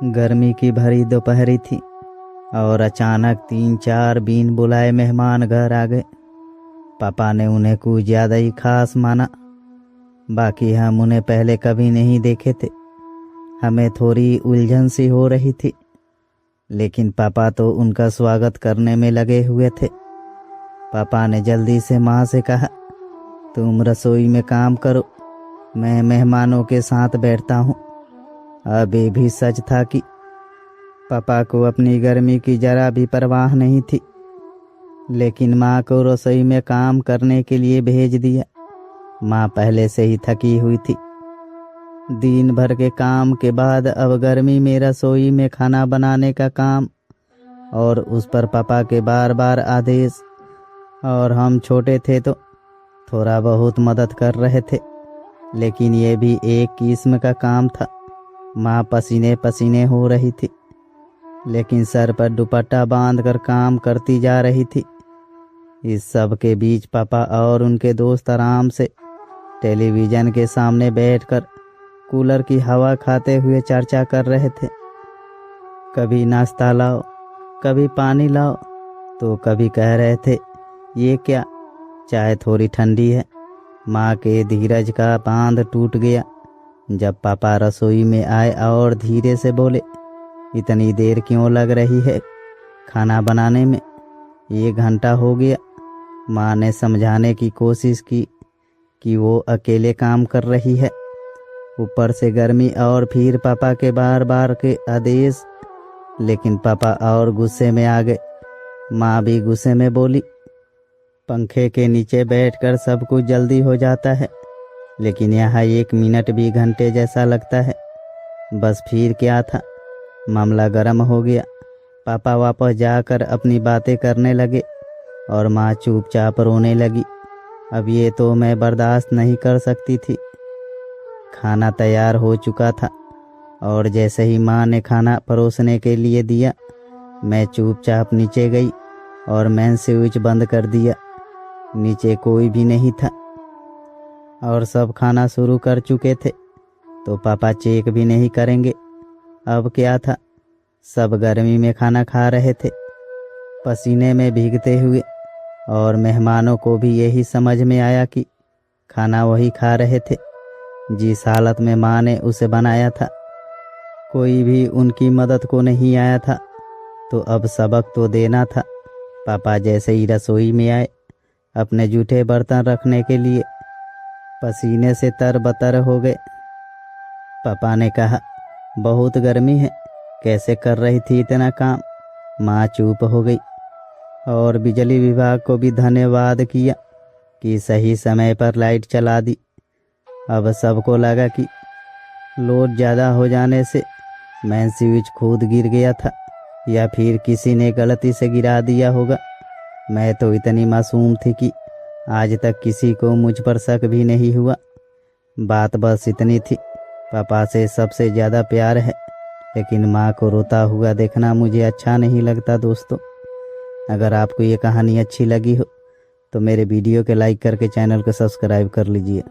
गर्मी की भरी दोपहरी थी और अचानक 3-4 बिन बुलाए मेहमान घर आ गए। पापा ने उन्हें कुछ ज़्यादा ही खास माना। बाकी हम उन्हें पहले कभी नहीं देखे थे। हमें थोड़ी उलझन सी हो रही थी, लेकिन पापा तो उनका स्वागत करने में लगे हुए थे। पापा ने जल्दी से माँ से कहा, तुम रसोई में काम करो, मैं मेहमानों के साथ बैठता हूँ। अब ये भी सच था कि पापा को अपनी गर्मी की जरा भी परवाह नहीं थी, लेकिन माँ को रसोई में काम करने के लिए भेज दिया। माँ पहले से ही थकी हुई थी। दिन भर के काम के बाद अब गर्मी में रसोई में खाना बनाने का काम, और उस पर पापा के बार बार आदेश। और हम छोटे थे तो थोड़ा बहुत मदद कर रहे थे, लेकिन ये भी एक किस्म का काम था। माँ पसीने पसीने हो रही थी, लेकिन सर पर दुपट्टा बांधकर काम करती जा रही थी। इस सब के बीच पापा और उनके दोस्त आराम से टेलीविज़न के सामने बैठकर कूलर की हवा खाते हुए चर्चा कर रहे थे। कभी नाश्ता लाओ, कभी पानी लाओ, तो कभी कह रहे थे, ये क्या, चाय थोड़ी ठंडी है। माँ के धीरज का बांध टूट गया जब पापा रसोई में आए और धीरे से बोले, इतनी देर क्यों लग रही है खाना बनाने में, 1 घंटा हो गया। माँ ने समझाने की कोशिश की कि वो अकेले काम कर रही है, ऊपर से गर्मी और फिर पापा के बार बार के आदेश। लेकिन पापा और गुस्से में आ गए। माँ भी गुस्से में बोली, पंखे के नीचे बैठकर सब कुछ जल्दी हो जाता है, लेकिन यहाँ 1 मिनट भी घंटे जैसा लगता है। बस फिर क्या था, मामला गर्म हो गया। पापा वापस जाकर अपनी बातें करने लगे और माँ चुपचाप रोने लगी। अब ये तो मैं बर्दाश्त नहीं कर सकती थी। खाना तैयार हो चुका था और जैसे ही माँ ने खाना परोसने के लिए दिया, मैं चुपचाप नीचे गई और मेन स्विच बंद कर दिया। नीचे कोई भी नहीं था और सब खाना शुरू कर चुके थे, तो पापा चेक भी नहीं करेंगे। अब क्या था, सब गर्मी में खाना खा रहे थे, पसीने में भीगते हुए, और मेहमानों को भी यही समझ में आया कि खाना वही खा रहे थे जिस हालत में माँ ने उसे बनाया था। कोई भी उनकी मदद को नहीं आया था, तो अब सबक तो देना था। पापा जैसे ही रसोई में आए अपने जूठे बर्तन रखने के लिए, पसीने से तरबतर हो गए। पापा ने कहा, बहुत गर्मी है, कैसे कर रही थी इतना काम। माँ चुप हो गई और बिजली विभाग को भी धन्यवाद किया कि सही समय पर लाइट चला दी। अब सबको लगा कि लोड ज़्यादा हो जाने से मेन स्विच खुद गिर गया था, या फिर किसी ने गलती से गिरा दिया होगा। मैं तो इतनी मासूम थी कि आज तक किसी को मुझ पर शक भी नहीं हुआ। बात बस इतनी थी, पापा से सबसे ज़्यादा प्यार है, लेकिन माँ को रोता हुआ देखना मुझे अच्छा नहीं लगता। दोस्तों, अगर आपको ये कहानी अच्छी लगी हो तो मेरे वीडियो के लाइक करके चैनल को सब्सक्राइब कर लीजिए।